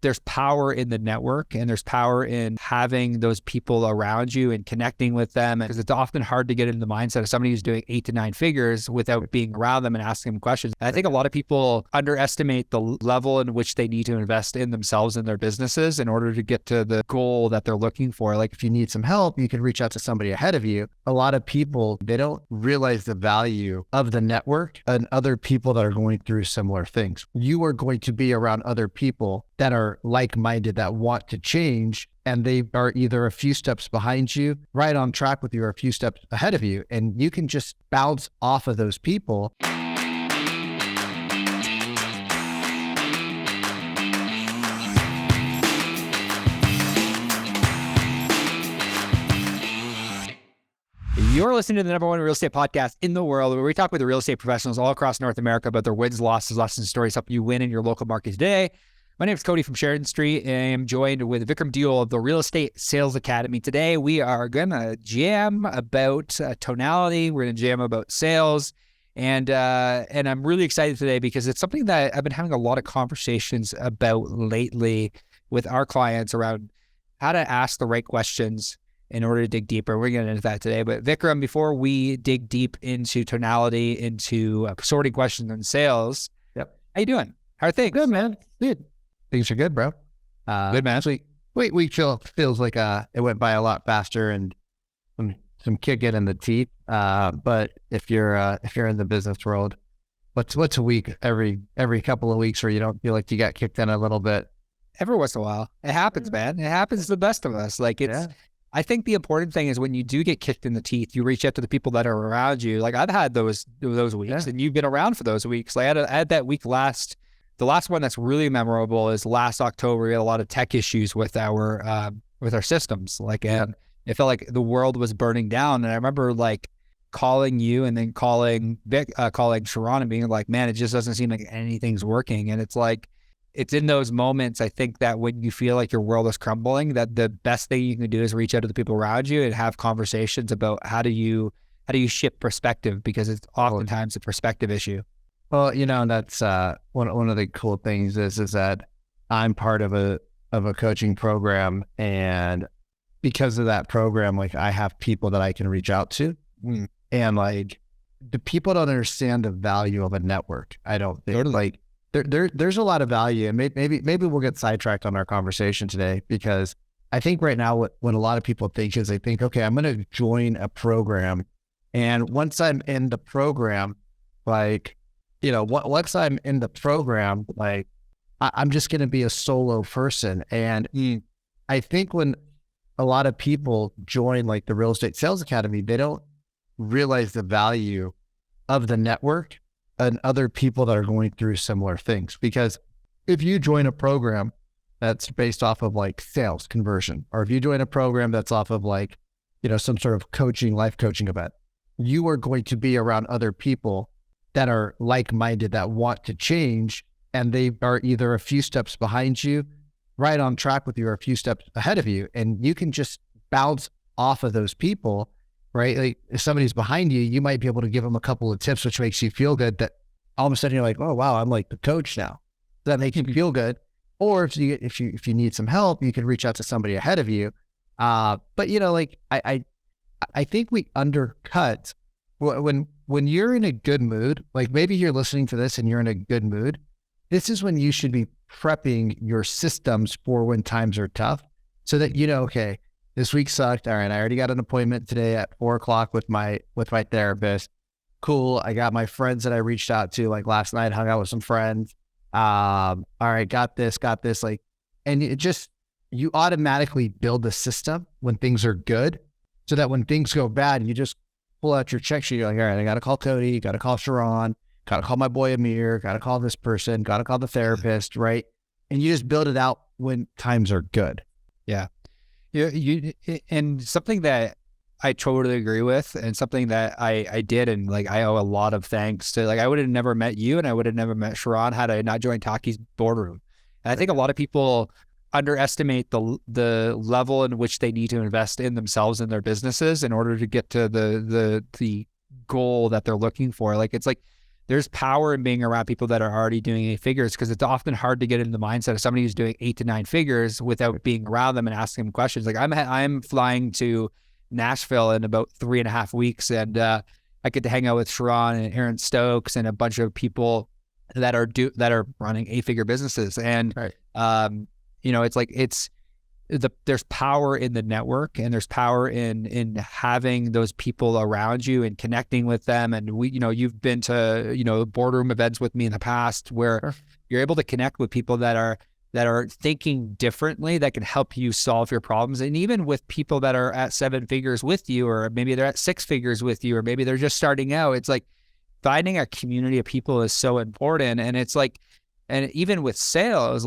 there's power in the network, and there's power in having those people around you and connecting with them, because it's often hard to get into the mindset of somebody who's doing 8 to 9 figures without being around them and asking them questions. And I think a lot of people underestimate the level in which they need to invest in themselves and their businesses in order to get to the goal that they're looking for. Like if you need some help, you can reach out to somebody ahead of you. A lot of people, they don't realize the value of the network and other people that are going through similar things. You are going to be around other people that are like-minded, that want to change, and they are either a few steps behind you, right on track with you, or a few steps ahead of you. And you can just bounce off of those people. You're listening to the number one real estate podcast in the world, where we talk with the real estate professionals all across North America about their wins, losses, lessons, stories, help you win in your local market today. My name is Cody from Sheridan Street, and I am joined with Vikram Deol of the Real Estate Sales Academy. Today, we are going to jam about tonality. We're going to jam about sales. And I'm really excited today because it's something that I've been having a lot of conversations about lately with our clients around how to ask the right questions in order to dig deeper. We're going to get into that today. But Vikram, before we dig deep into tonality, into sorting questions and sales, how you doing? How are things? Good, man. Good. Things are good, bro. Good, man. Actually, week feels like it went by a lot faster and some kicking in the teeth. But if you're in the business world, what's a week? Every couple of weeks where you don't feel like you got kicked in a little bit. Every once in a while, it happens, man. It happens to the best of us. Like I think the important thing is when you do get kicked in the teeth, you reach out to the people that are around you. Like I've had those weeks, and you've been around for those weeks. Like I had that week the last one that's really memorable is last October. We had a lot of tech issues with our systems. And it felt like the world was burning down. And I remember like calling you and then calling Sharon and being like, man, it just doesn't seem like anything's working. And it's like, it's in those moments, I think, that when you feel like your world is crumbling, that the best thing you can do is reach out to the people around you and have conversations about how do you shift perspective, because it's oftentimes a perspective issue. Well, that's one of the cool things is that I'm part of a coaching program, and because of that program, like I have people that I can reach out to, and like the people don't understand the value of a network. I don't think like. There's a lot of value, and maybe we'll get sidetracked on our conversation today, because I think right now what a lot of people think is they think, okay, I'm going to join a program, and once I'm in the program, like, once I'm in the program, like I'm just going to be a solo person. And I think when a lot of people join like the Real Estate Sales Academy, they don't realize the value of the network and other people that are going through similar things. Because if you join a program that's based off of like sales conversion, or if you join a program that's off of like, some sort of life coaching event, you are going to be around other people that are like-minded, that want to change, and they are either a few steps behind you, right on track with you, or a few steps ahead of you. And you can just bounce off of those people. Right? Like if somebody's behind you, you might be able to give them a couple of tips, which makes you feel good, that all of a sudden you're like, oh, wow, I'm like the coach now. Does that make you feel good? Or if you need some help, you can reach out to somebody ahead of you. But like I think we undercut when you're in a good mood, like maybe you're listening to this and you're in a good mood. This is when you should be prepping your systems for when times are tough, so that, okay, this week sucked. All right, I already got an appointment today at 4:00 with my therapist. Cool. I got my friends that I reached out to, like last night, hung out with some friends. All right, got this. Like, and you automatically build a system when things are good, so that when things go bad, you just pull out your check sheet. You're like, all right, I got to call Cody, got to call Sharon, got to call my boy Amir, got to call this person, got to call the therapist, right? And you just build it out when times are good. Yeah. And something that I totally agree with, and something that I did, and like I owe a lot of thanks to, like I would have never met you and I would have never met Sharon had I not joined Taki's boardroom. And I think a lot of people underestimate the level in which they need to invest in themselves and their businesses in order to get to the goal that they're looking for. Like it's like there's power in being around people that are already doing 8 figures, because it's often hard to get into the mindset of somebody who's doing 8 to 9 figures without being around them and asking them questions. Like I'm flying to Nashville in about 3.5 weeks, and I get to hang out with Sharon and Aaron Stokes and a bunch of people that are running 8 figure businesses. And there's power in the network, and there's power in having those people around you and connecting with them. And you've been to, boardroom events with me in the past where you're able to connect with people that are thinking differently, that can help you solve your problems. And even with people that are at 7 figures with you, or maybe they're at 6 figures with you, or maybe they're just starting out, it's like finding a community of people is so important. And it's like, and even with sales,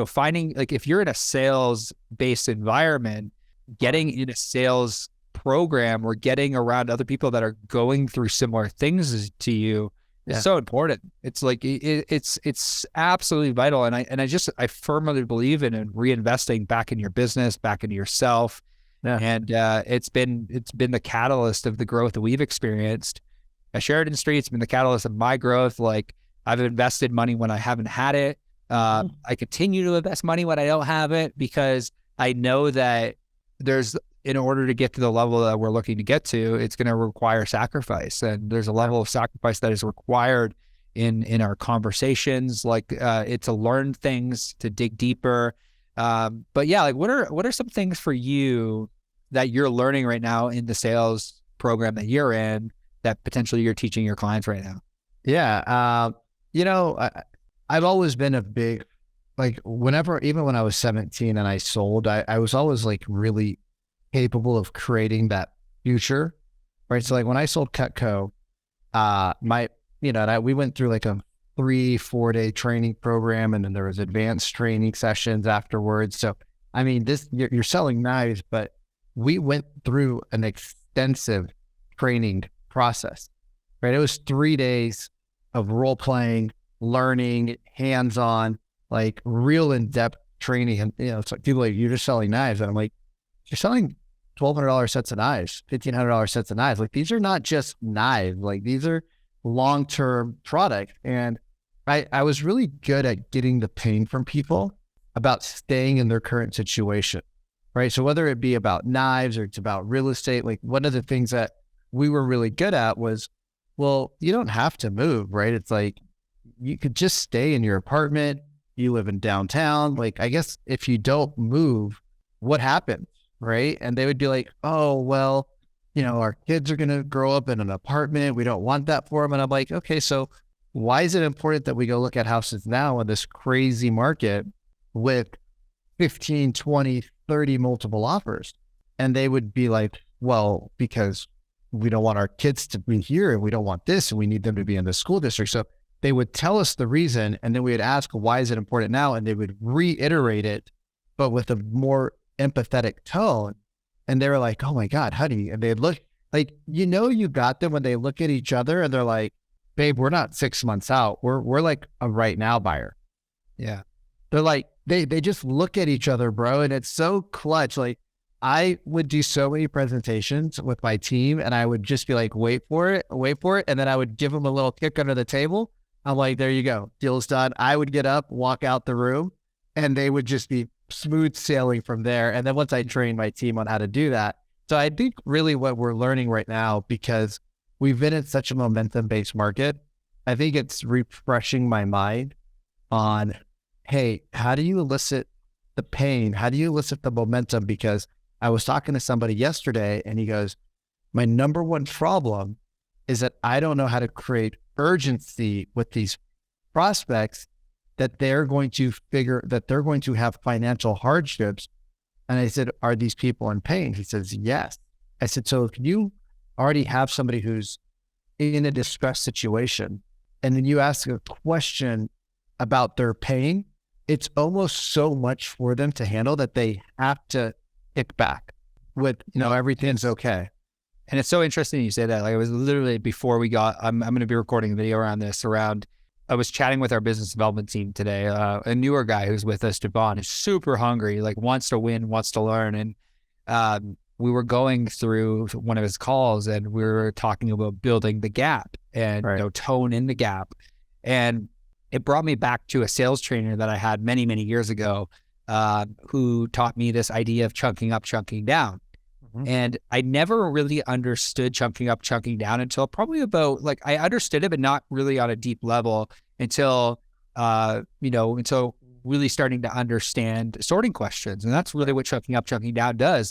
finding, like, if you're in a sales based environment, getting in a sales program or getting around other people that are going through similar things to you is so important. It's like, it's absolutely vital. And I firmly believe in reinvesting back in your business, back into yourself. Yeah. And it's been the catalyst of the growth that we've experienced at Sheridan Street. It's been the catalyst of my growth. Like, I've invested money when I haven't had it. I continue to invest money when I don't have it, because I know that in order to get to the level that we're looking to get to, it's going to require sacrifice. And there's a level of sacrifice that is required in our conversations, to learn things, to dig deeper. But yeah, like, what are some things for you that you're learning right now in the sales program that you're in that potentially you're teaching your clients right now? Yeah. I've always been a big, even when I was 17 and I sold, I was always like really capable of creating that future, right? So like when I sold Cutco, we went through like a 3-4 day training program, and then there was advanced training sessions afterwards. So, I mean, you're selling knives, but we went through an extensive training process, right? It was 3 days of role playing, learning, hands-on, like real in-depth training. And, it's like people like, you're just selling knives. And I'm like, you're selling $1,200 sets of knives, $1,500 sets of knives. Like, these are not just knives. Like, these are long-term products. And I was really good at getting the pain from people about staying in their current situation, right? So whether it be about knives or it's about real estate, like, one of the things that we were really good at was, well, you don't have to move, right? It's like, you could just stay in your apartment. You live in downtown. Like, I guess if you don't move, what happens, right? And they would be like, oh, well, our kids are going to grow up in an apartment. We don't want that for them. And I'm like, okay, so why is it important that we go look at houses now in this crazy market with 15, 20, 30 multiple offers? And they would be like, well, because we don't want our kids to be here, and we don't want this, and we need them to be in the school district. So they would tell us the reason, and then we would ask, why is it important now? And they would reiterate it, but with a more empathetic tone. And they were like, oh my God, honey. And they'd look like, you got them when they look at each other and they're like, babe, we're not 6 months out. We're like a right now buyer. Yeah. They're like, they just look at each other, bro. And it's so clutch. Like, I would do so many presentations with my team, and I would just be like, wait for it. And then I would give them a little kick under the table. I'm like, there you go. Deal's done. I would get up, walk out the room, and they would just be smooth sailing from there. And then once I trained my team on how to do that. So I think really what we're learning right now, because we've been in such a momentum-based market, I think it's refreshing my mind on, hey, how do you elicit the pain? How do you elicit the momentum? Because I was talking to somebody yesterday, and he goes, my number one problem is that I don't know how to create urgency with these prospects, that they're going to have financial hardships. And I said, are these people in pain? He says, yes. I said, so if you already have somebody who's in a distressed situation, and then you ask a question about their pain, it's almost so much for them to handle that they have to kick back with, everything's okay. And it's so interesting you say that. Like, it was literally before I'm going to be recording a video I was chatting with our business development team today, a newer guy who's with us, Devon, is super hungry, like wants to win, wants to learn. And we were going through one of his calls, and we were talking about building the gap. and tone in the gap. And it brought me back to a sales trainer that I had many, many years ago, who taught me this idea of chunking up, chunking down. And I never really understood chunking up, chunking down until probably about I understood it, but not really on a deep level until really starting to understand sorting questions. And that's really what chunking up, chunking down does.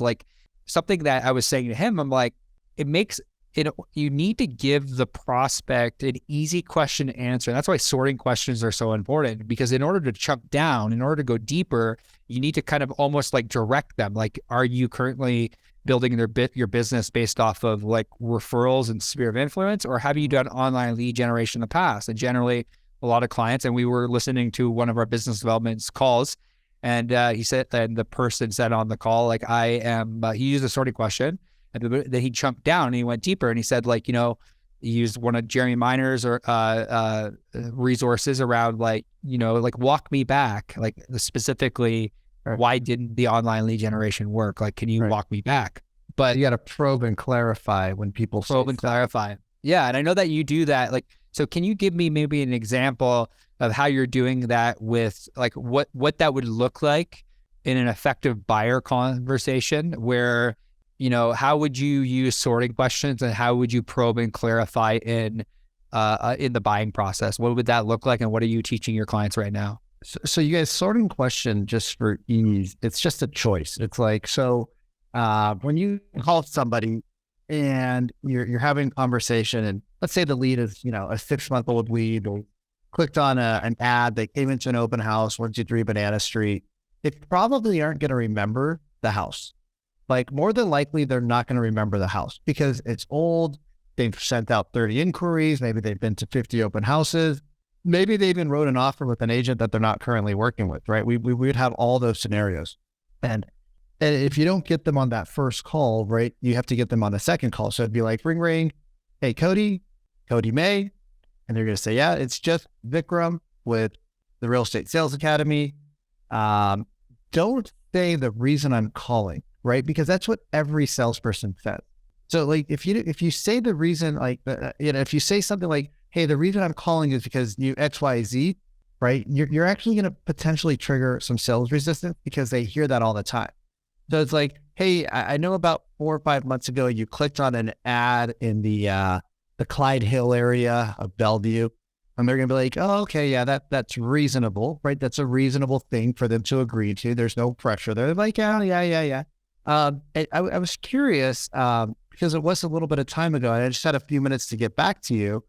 Something that I was saying to him, I'm like, it makes it, you need to give the prospect an easy question to answer. And that's why sorting questions are so important, because in order to chunk down, in order to go deeper, you need to kind of almost direct them. Are you currently building your business based off of referrals and sphere of influence, or have you done online lead generation in the past? And generally a lot of clients, and we were listening to one of our business development calls, and he said, and the person said on the call, he used a sorting question, and then he chunked down and he went deeper, and he said, he used one of Jeremy Miner's resources around walk me back, specifically, why didn't the online lead generation work? Can you walk me back? But you got to probe and clarify when people clarify. Yeah. And I know that you do that. So can you give me maybe an example of how you're doing that with what that would look like in an effective buyer conversation where, how would you use sorting questions and how would you probe and clarify in the buying process? What would that look like? And what are you teaching your clients right now? So you guys, sorting question, just for ease, it's just a choice. It's when you call somebody and you're having a conversation, and let's say the lead is, a 6-month-old lead, or clicked on an ad, they came into an open house, 123 Banana Street, they probably aren't going to remember the house. More than likely, they're not going to remember the house because it's old. They've sent out 30 inquiries. Maybe they've been to 50 open houses. Maybe they even wrote an offer with an agent that they're not currently working with, right? We would have all those scenarios. And if you don't get them on that first call, right, you have to get them on the second call. So it'd be ring, ring. Hey, Cody May. And they're going to say, yeah, it's just Vikram with the Real Estate Sales Academy. Don't say the reason I'm calling, right? Because that's what every salesperson says. So if you say the reason, if you say something like, hey, the reason I'm calling is because you X, Y, Z, right? You're actually going to potentially trigger some sales resistance because they hear that all the time. So it's hey, I know about 4 or 5 months ago, you clicked on an ad in the Clyde Hill area of Bellevue, and they're going to be oh, okay, yeah, that's reasonable, right? That's a reasonable thing for them to agree to. There's no pressure. They're yeah. I was curious because it was a little bit of time ago, and I just had a few minutes to get back to you.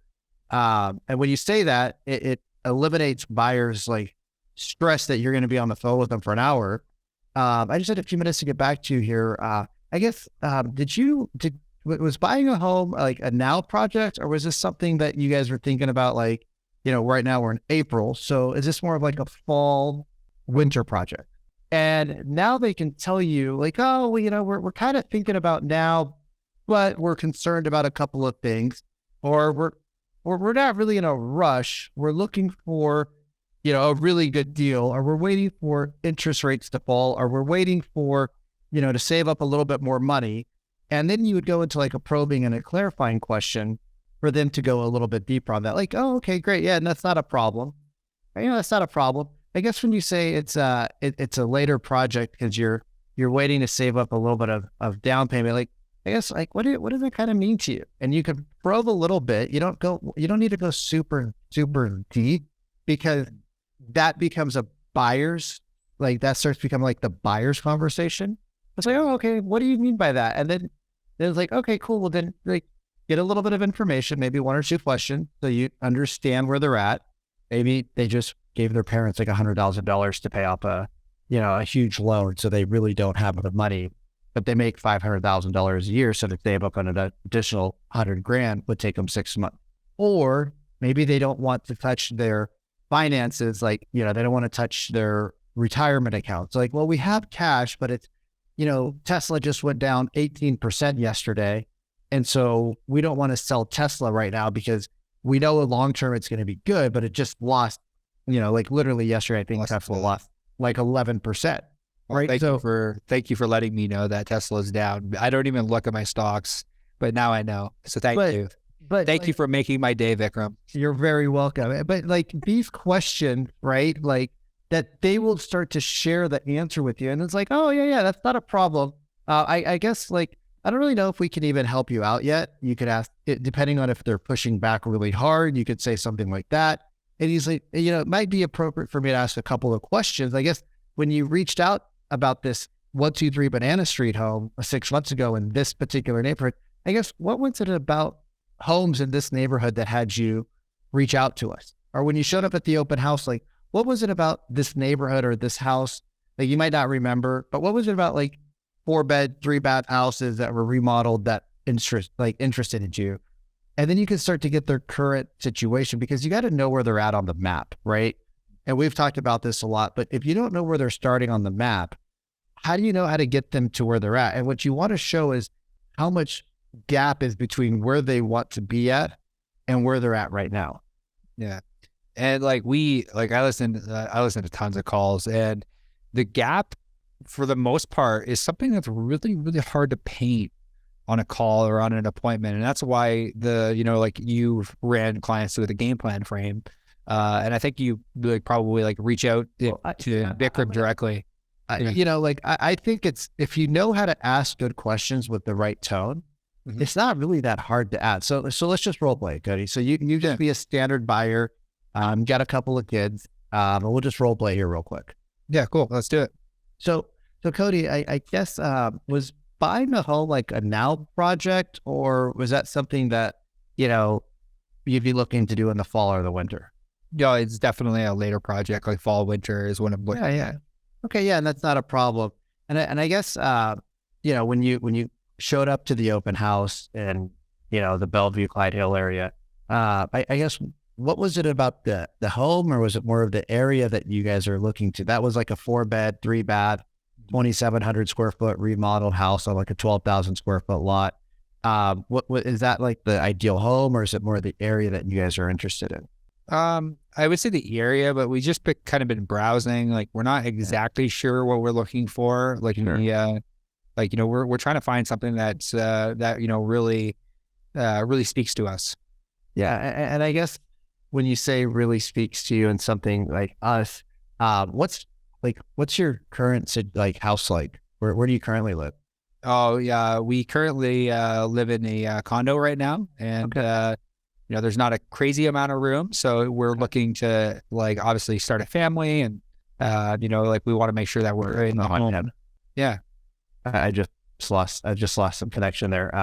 And when you say that, it eliminates buyers stress that you're going to be on the phone with them for an hour. I just had a few minutes to get back to you here. I guess, was buying a home a now project, or was this something that you guys were thinking about? Right now we're in April. So is this more of a fall winter project? And now they can tell you oh, well, we're kind of thinking about now, but we're concerned about a couple of things, or we're not really in a rush. We're looking for, a really good deal, or we're waiting for interest rates to fall, or we're waiting for, to save up a little bit more money. And then you would go into a probing and a clarifying question for them to go a little bit deeper on that. Oh, okay, great. Yeah. And that's not a problem. That's not a problem. I guess when you say it's a later project because you're waiting to save up a little bit of down payment, I guess what does that kind of mean to you? And you can probe a little bit. You don't need to go super, super deep, because that becomes a buyer's, that starts to become the buyer's conversation. It's oh, okay, what do you mean by that? And then it's okay, cool. Well, then get a little bit of information, maybe 1 or 2 questions, so you understand where they're at. Maybe they just gave their parents $100,000 to pay off a huge loan, so they really don't have enough money, but they make $500,000 a year, so to save up on an additional $100,000 would take them 6 months. Or maybe they don't want to touch their finances, they don't want to touch their retirement accounts. Well, we have cash, but it's, Tesla just went down 18% yesterday, and so we don't want to sell Tesla right now because we know long term it's going to be good, but it just lost, literally yesterday, I think Tesla lost 11%. Well, right. Thank you for letting me know that Tesla's down. I don't even look at my stocks, but now I know. So thank you. But thank you for making my day, Vikram. You're very welcome. But like these questions, right? Like that they will start to share the answer with you. And it's like, oh yeah, that's not a problem. I guess like, I don't really know if we can even help you out yet. You could ask it, depending on if they're pushing back really hard, you could say something like that. And he's like, it might be appropriate for me to ask a couple of questions. I guess when you reached out about this 123 Banana Street home 6 months ago in this particular neighborhood, I guess what was it about homes in this neighborhood that had you reach out to us? Or when you showed up at the open house, like what was it about this neighborhood or this house that you might not remember, but what was it about like 4-bed, 3-bath houses that were remodeled that interested in you? And then you can start to get their current situation, because you got to know where they're at on the map, right? And we've talked about this a lot, but if you don't know where they're starting on the map, how do you know how to get them to where they're at? And what you want to show is how much gap is between where they want to be at and where they're at right now. Yeah. And like I listen to tons of calls, and the gap for the most part is something that's really, really hard to paint on a call or on an appointment. And that's why like you've ran clients with a game plan frame. And I think you probably reach out to Vikram directly. I think it's, if you know how to ask good questions with the right tone, it's not really that hard to add. So let's just role play, Cody. So you just be a standard buyer, got a couple of kids, and we'll just role play here real quick. Yeah, cool. Let's do it. So Cody, I guess, was buying a home like a now project, or was that something that, you'd be looking to do in the fall or the winter? Yeah, it's definitely a later project, like fall, winter is when I'm looking. Yeah. Okay. Yeah. And that's not a problem. And I guess, when you showed up to the open house in, the Bellevue, Clyde Hill area, I guess, what was it about the home, or was it more of the area that you guys are looking to? That was like a 4-bed, 3-bath, 2,700 square foot remodeled house on like a 12,000 square foot lot. What is that, like the ideal home, or is it more the area that you guys are interested in? I would say the area, but we just kind of been browsing. Like we're not exactly sure what we're looking for. Like, sure. We're trying to find something that's, really speaks to us. Yeah. And I guess when you say really speaks to you and something like us, what's your current house like? Where do you currently live? Oh yeah, we currently live in a condo right now, and there's not a crazy amount of room, so we're looking to obviously start a family, and we want to make sure that we're in the home. Yeah, I just lost some connection there.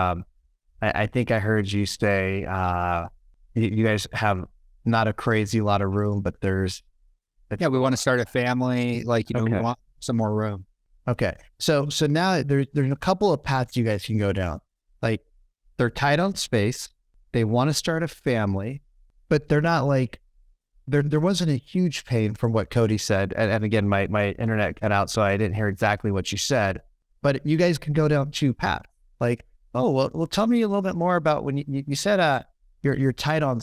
I think I heard you say you guys have not a crazy lot of room, but there's we want to start a family. We want some more room. Okay. So now there's a couple of paths you guys can go down. Like they're tight on space. They want to start a family, but they're not there wasn't a huge pain from what Cody said. And again, my internet cut out, so I didn't hear exactly what you said, but you guys can go down 2 paths. Well, tell me a little bit more about when you said, you're tight on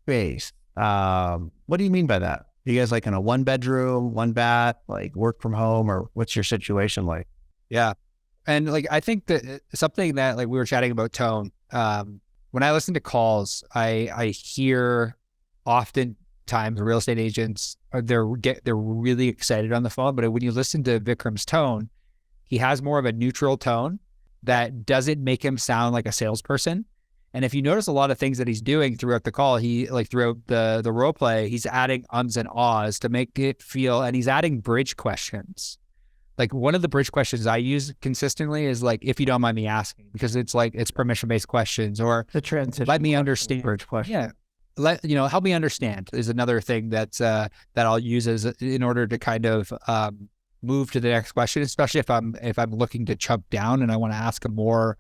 space. What do you mean by that? Are you guys in a 1-bedroom, 1-bath, work from home, or what's your situation like? Yeah. And I think that something that we were chatting about tone, when I listen to calls, I hear oftentimes real estate agents, they're really excited on the phone, but when you listen to Vikram's tone, he has more of a neutral tone that doesn't make him sound like a salesperson. And if you notice a lot of things that he's doing throughout the call, he throughout the role play, he's adding ums and ahs to make it feel, and he's adding bridge questions. One of the bridge questions I use consistently is if you don't mind me asking, because it's permission-based questions, or the transition. Let me understand. Bridge question. Yeah. Help me understand is another thing that I'll use in order to kind of move to the next question, especially if I'm looking to chunk down and I want to ask a more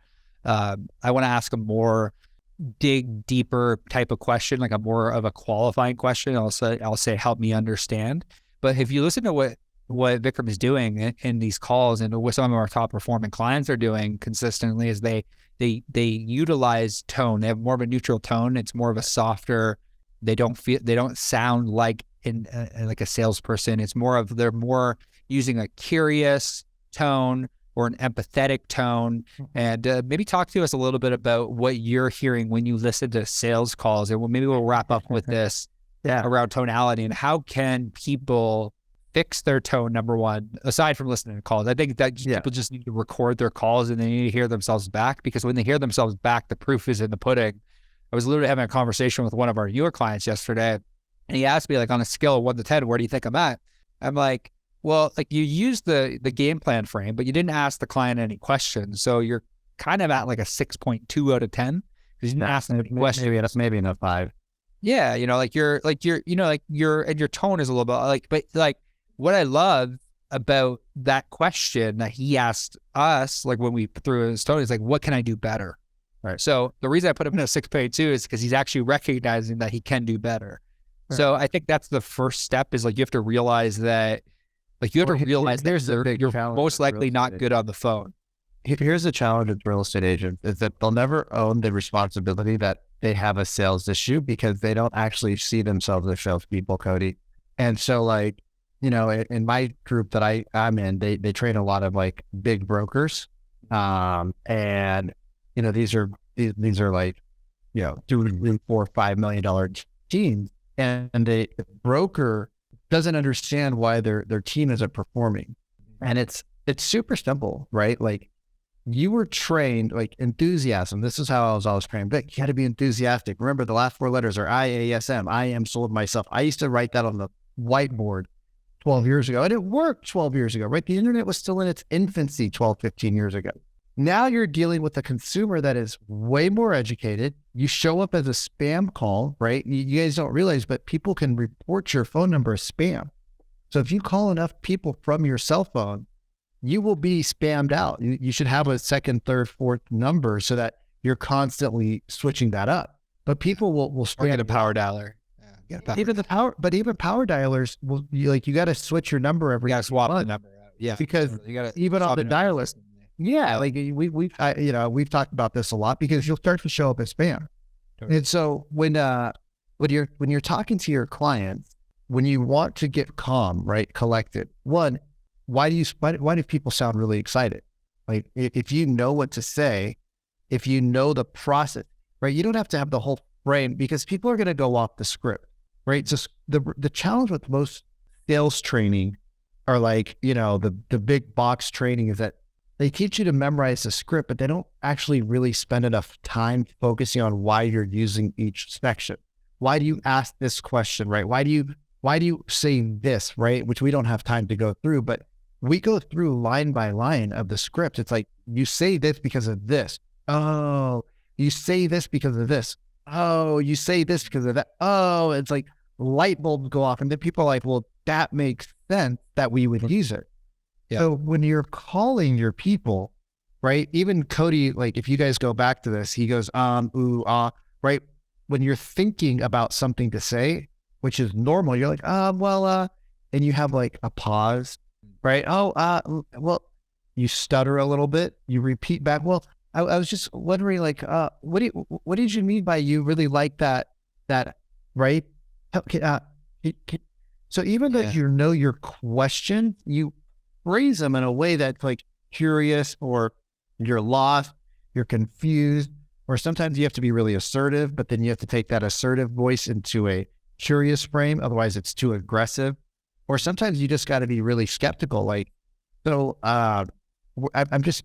dig deeper type of question, a more of a qualifying question. I'll say, help me understand. But if you listen to what Vikram is doing in these calls, and what some of our top performing clients are doing consistently, is they utilize tone. They have more of a neutral tone. It's more of a softer. They don't sound like a salesperson. It's more of, they're more using a curious tone or an empathetic tone? And maybe talk to us a little bit about what you're hearing when you listen to sales calls. And maybe we'll wrap up with this around tonality, and how can people fix their tone, number one, aside from listening to calls. I think that people just need to record their calls, and they need to hear themselves back, because when they hear themselves back, the proof is in the pudding. I was literally having a conversation with one of our newer clients yesterday, and he asked me, like, on a scale of 1 to 10, where do you think I'm at? I'm like, well, like, you used the game plan frame, but you didn't ask the client any questions. So you're kind of at like a 6.2 out of 10, because you didn't ask them any questions. Maybe in a 5. Yeah. You know, like and your tone is a little bit like, but like, what I love about that question that he asked us, like when we threw his tone, is like, what can I do better? Right. So the reason I put him in a 6.2 is because he's actually recognizing that he can do better. Right. So I think that's the first step, is like, you have to realize that, like, you have to realize you're most likely not good on the phone. Here's the challenge with real estate agents, is that they'll never own the responsibility that they have a sales issue, because they don't actually see themselves as salespeople, Cody. And so, like, you know, in my group that I'm in, they train a lot of like big brokers. And, you know, these are like, you know, $2, $3, $4, $5 million teams. And the broker doesn't understand why their team isn't performing. And it's super simple, right? Like, you were trained, like, enthusiasm. This is how I was always trained. But you got to be enthusiastic. Remember, the last 4 letters are IASM. I am sold myself. I used to write that on the whiteboard 12 years ago. And it worked 12 years ago, right? The internet was still in its infancy 12, 15 years ago. Now you're dealing with a consumer that is way more educated. You show up as a spam call, right? You guys don't realize, but people can report your phone number as spam. So if you call enough people from your cell phone, you will be spammed out. You should have a second, third, fourth number so that you're constantly switching that up. But people will spam. Or get a power dialer. Even power dialers will, you got to switch your number every. You got to swap the number out. Yeah, because you got to even on the dialers. Yeah, like we've talked about this a lot, because you'll start to show up as spam. Totally. And so when you're talking to your clients, when you want to get calm, right, collected, one, why do people sound really excited? Like, if you know what to say, if you know the process, right, you don't have to have the whole frame, because people are going to go off the script, right? So the challenge with most sales training, or like, you know, the big box training, is that they teach you to memorize the script, but they don't actually really spend enough time focusing on why you're using each section. Why do you ask this question, right? Why do you say this, right? Which we don't have time to go through, but we go through line by line of the script. It's like, you say this because of this. Oh, you say this because of this. Oh, you say this because of that. Oh, it's like light bulbs go off. And then people are like, well, that makes sense that we would use it. Yeah. So when you're calling your people, right? Even Cody, like, if you guys go back to this, he goes, ooh, right? When you're thinking about something to say, which is normal, you're like, and you have like a pause, right? Well, you stutter a little bit, you repeat back. Well, I was just wondering, like, what did you mean by you really like that, right? So even though you know your question, you phrase them in a way that's like curious, or you're lost, you're confused, or sometimes you have to be really assertive, but then you have to take that assertive voice into a curious frame. Otherwise it's too aggressive. Or sometimes you just got to be really skeptical. like, so I'm just,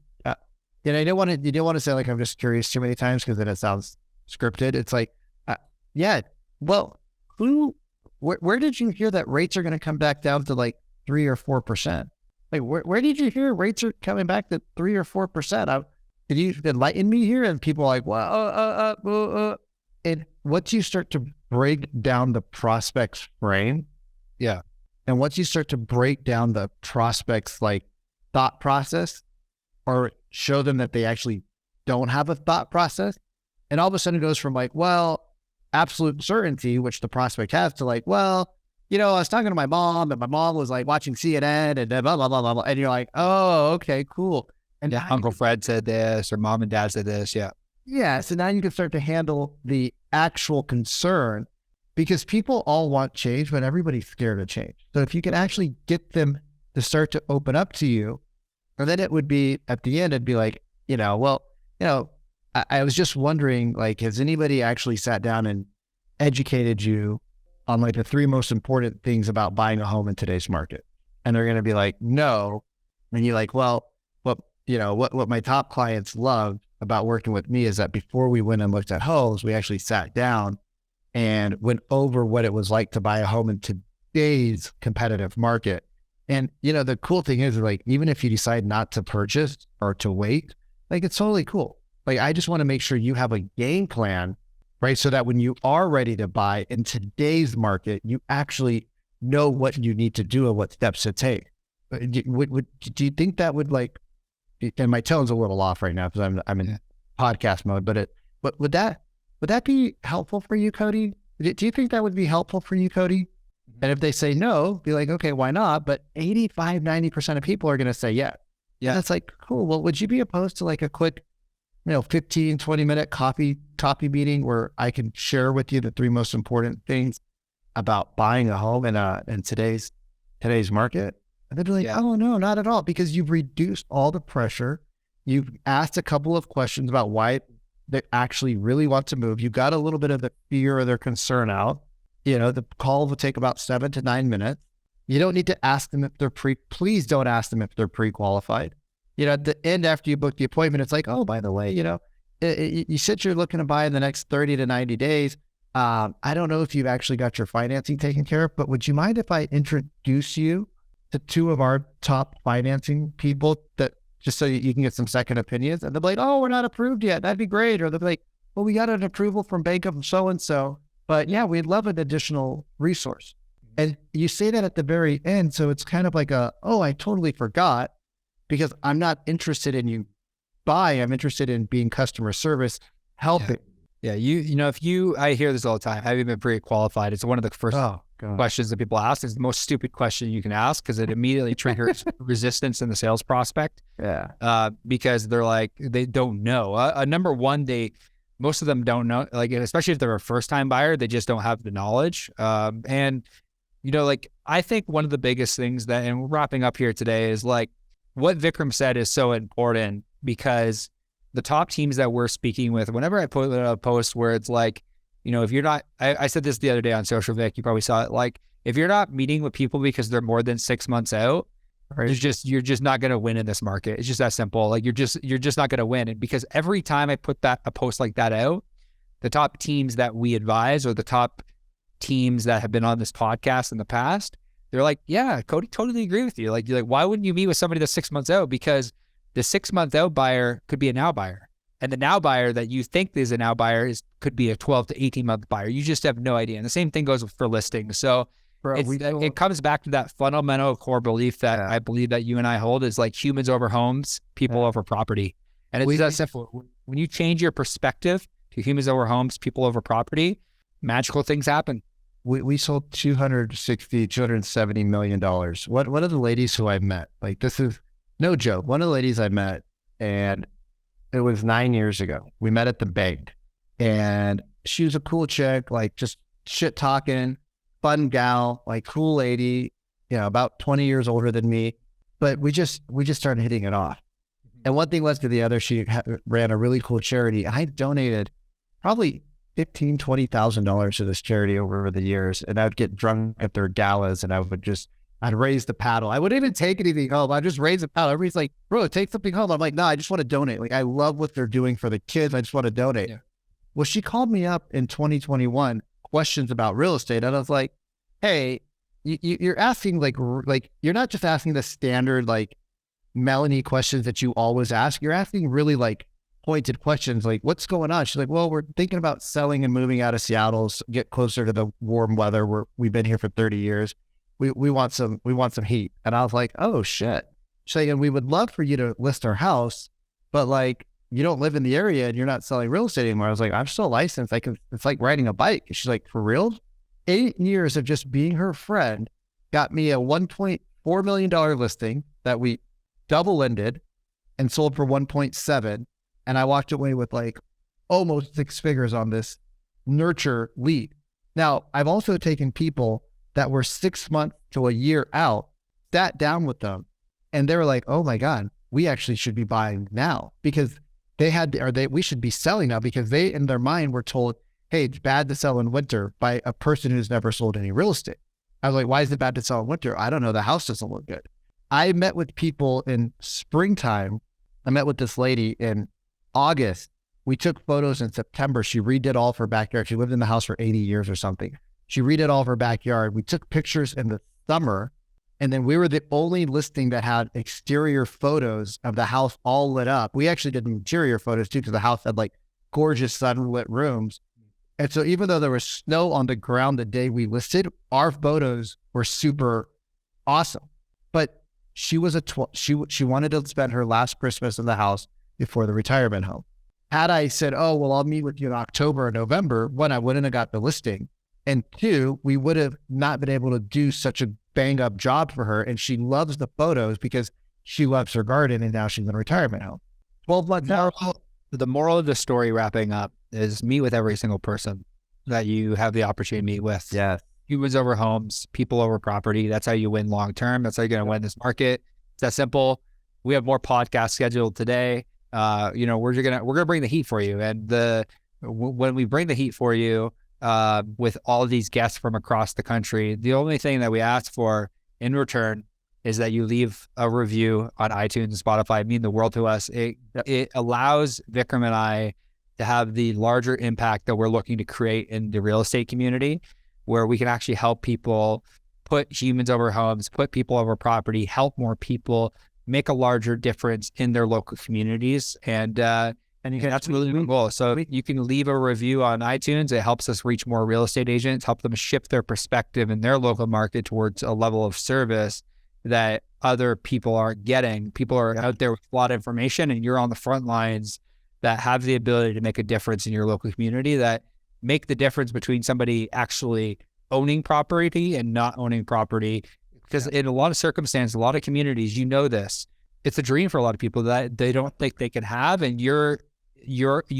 you don't want to say like, I'm just curious too many times, because then it sounds scripted. It's like, well, where did you hear that rates are going to come back down to like 3 or 4%? Like, where did you hear rates are coming back to 3 or 4%? Did you enlighten me here? And people are like, well, and once you start to break down the prospect's frame, yeah, and once you start to break down the prospect's like thought process, or show them that they actually don't have a thought process, and all of a sudden it goes from like, well, absolute certainty, which the prospect has, to like, well, you know, I was talking to my mom, and my mom was like watching CNN and blah, blah, blah, blah, blah. And you're like, oh, okay, cool. And yeah, Uncle Fred said this, or mom and dad said this. Yeah. Yeah. So now you can start to handle the actual concern, because people all want change, but everybody's scared of change. So if you can actually get them to start to open up to you, And then it would be at the end, it'd be like, well, I was just wondering, like, has anybody actually sat down and educated you on like the 3 most important things about buying a home in today's market? And they're going to be like, no. And you're like, well, what my top clients love about working with me is that before we went and looked at homes, we actually sat down and went over what it was like to buy a home in today's competitive market. And, the cool thing is, like, even if you decide not to purchase or to wait, like, it's totally cool. Like, I just want to make sure you have a game plan, right? So that when you are ready to buy in today's market, you actually know what you need to do and what steps to take. Do you think that would, like, and my tone's a little off right now because I'm in podcast mode, but would that be helpful for you, Cody? Do you think that would be helpful for you, Cody? And if they say no, be like, okay, why not? But 85, 90% of people are going to say yeah. Yeah. And that's like, cool. Well, would you be opposed to like a quick, 15, 20 minute coffee meeting where I can share with you the 3 most important things about buying a home in today's market? And they'd be like, oh no, not at all. Because you've reduced all the pressure. You've asked a couple of questions about why they actually really want to move. You got a little bit of the fear or their concern out. The call will take about 7 to 9 minutes. You don't need to ask them if they're please don't ask them if they're pre-qualified. At the end, after you book the appointment, it's like, oh, by the way, you said you're looking to buy in the next 30 to 90 days. I don't know if you've actually got your financing taken care of, but would you mind if I introduce you to 2 of our top financing people that just so you can get some second opinions? And they'll be like, oh, we're not approved yet. That'd be great. Or they'll be like, well, we got an approval from Bank of so-and-so, but yeah, we'd love an additional resource. And you say that at the very end. So it's kind of like I totally forgot because I'm not interested in you I'm interested in being customer service, helping. Yeah. I hear this all the time. Have you been pre-qualified? It's one of the first questions that people ask. It's the most stupid question you can ask because it immediately triggers resistance in the sales prospect. Yeah. Because they're like, they don't know. Number one, most of them don't know, like, especially if they're a first-time buyer, they just don't have the knowledge. And I think one of the biggest things and we're wrapping up here today, is like what Vikram said is so important because the top teams that we're speaking with, whenever I put a post where it's like, if you're not, I said this the other day on social, Vic, you probably saw it. Like, if you're not meeting with people because they're more than 6 months out, right, you're just not going to win in this market. It's just that simple. Like, you're just not going to win. And because every time I put a post like that out, the top teams that we advise or the top teams that have been on this podcast in the past, they're like, yeah, Cody, totally agree with you. Like, you're like, why wouldn't you meet with somebody that's 6 months out? Because the 6 month out buyer could be a now buyer. And the now buyer that you think is a now buyer could be a 12 to 18 month buyer. You just have no idea. And the same thing goes for listings. So it comes back to that fundamental core belief that I believe that you and I hold is like humans over homes, people over property. And it's that simple. When you change your perspective to humans over homes, people over property, magical things happen. We sold $270 million. One of the ladies who I met, like, this is no joke. One of the ladies I met, and it was 9 years ago. We met at the bank, and she was a cool chick, like just shit talking, fun gal, like cool lady, about 20 years older than me. But we just started hitting it off. And one thing led to the other. She ran a really cool charity. I donated probably $15,000, $20,000 to this charity over the years. And I would get drunk at their galas and I'd raise the paddle. I wouldn't even take anything home. I'd just raise the paddle. Everybody's like, bro, take something home. I'm like, no, I just want to donate. Like, I love what they're doing for the kids. I just want to donate. Yeah. Well, she called me up in 2021, questions about real estate. And I was like, hey, you're asking like, you're not just asking the standard, like, Melanie questions that you always ask. You're asking really like pointed questions, like, what's going on? She's like, well, we're thinking about selling and moving out of Seattle, get closer to the warm weather. We've been here for 30 years. We want some heat. And I was like, oh shit. She's like, and we would love for you to list our house, but like, you don't live in the area and you're not selling real estate anymore. I was like, I'm still licensed. It's like riding a bike. And she's like, for real? 8 years of just being her friend got me a $1.4 million listing that we double-ended and sold for 1.7. And I walked away with like almost 6 figures on this nurture lead. Now, I've also taken people that were 6 months to a year out, sat down with them, and they were like, oh my God, we actually should be buying now because we should be selling now because they, in their mind, were told, hey, it's bad to sell in winter by a person who's never sold any real estate. I was like, why is it bad to sell in winter? I don't know. The house doesn't look good. I met with people in springtime. I met with this lady in August. We took photos in September. She redid all of her backyard. She lived in the house for 80 years or something. She redid all of her backyard. We took pictures in the summer, and then we were the only listing that had exterior photos of the house all lit up. We actually did interior photos too, because the house had like gorgeous sunlit rooms. And so even though there was snow on the ground the day we listed, our photos were super awesome. But she was she wanted to spend her last Christmas in the house before the retirement home. Had I said, oh, well, I'll meet with you in October or November, one, I wouldn't have got the listing. And two, we would have not been able to do such a bang up job for her. And she loves the photos because she loves her garden, and now she's in a retirement home. 12 months now. The moral of the story, wrapping up, is meet with every single person that you have the opportunity to meet with. Yeah. Humans over homes, people over property. That's how you win long term. That's how you're going to win this market. It's that simple. We have more podcasts scheduled today. We're gonna bring the heat for you. And when we bring the heat for you, with all of these guests from across the country, the only thing that we ask for in return is that you leave a review on iTunes and Spotify. It means the world to us. It allows Vikram and I to have the larger impact that we're looking to create in the real estate community, where we can actually help people put humans over homes, put people over property, help more people, make a larger difference in their local communities. And that's really the goal. So you can leave a review on iTunes. It helps us reach more real estate agents, help them shift their perspective in their local market towards a level of service that other people aren't getting. People are out there with a lot of information, and you're on the front lines that have the ability to make a difference in your local community, that make the difference between somebody actually owning property and not owning property. Because in a lot of circumstances, a lot of communities, this, it's a dream for a lot of people that they don't think they can have. And you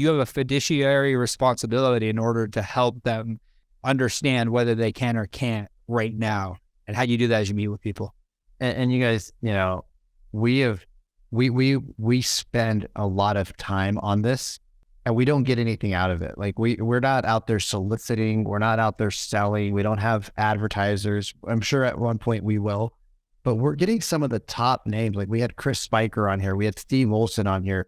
have a fiduciary responsibility in order to help them understand whether they can or can't right now. And how you do that is you meet with people. And you guys, we spend a lot of time on this, and we don't get anything out of it. Like we're not out there soliciting. We're not out there selling. We don't have advertisers. I'm sure at one point we will, but we're getting some of the top names. Like we had Chris Spiker on here. We had Steve Olson on here.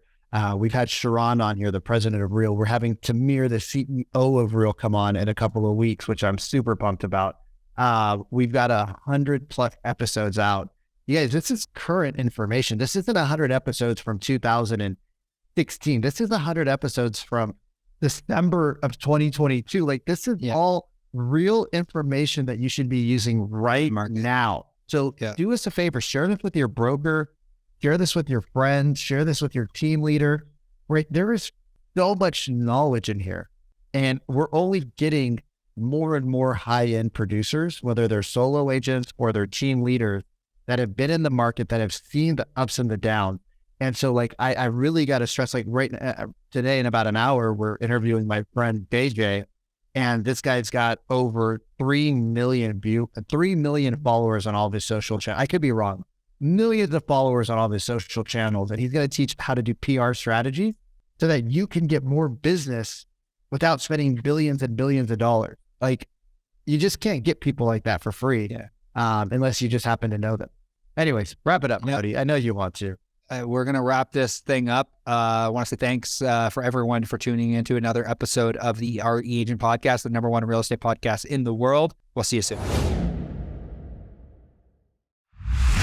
We've had Sharon on here, the president of Real. We're having Tamir, the CEO of Real, come on in a couple of weeks, which I'm super pumped about. We've got 100+ episodes out. You guys, this is current information. This isn't 100 episodes from 2016. This is 100 episodes from December of 2022. Like this is all real information that you should be using right now. So do us a favor, share this with your broker, share this with your friends, share this with your team leader. Right? There is so much knowledge in here, and we're only getting more and more high-end producers, whether they're solo agents or they're team leaders that have been in the market, that have seen the ups and the downs. And so like, I really got to stress, like right today in about an hour, we're interviewing my friend BJ, and this guy's got over 3 million followers on all of his social channels. I could be wrong. Millions of followers on all of his social channels. And he's going to teach how to do PR strategies so that you can get more business without spending billions and billions of dollars. Like you just can't get people like that for free unless you just happen to know them. Anyways, wrap it up, Cody. I know you want to. We're going to wrap this thing up. I want to say thanks for everyone for tuning into another episode of the RE Agent Podcast, the #1 real estate podcast in the world. We'll see you soon.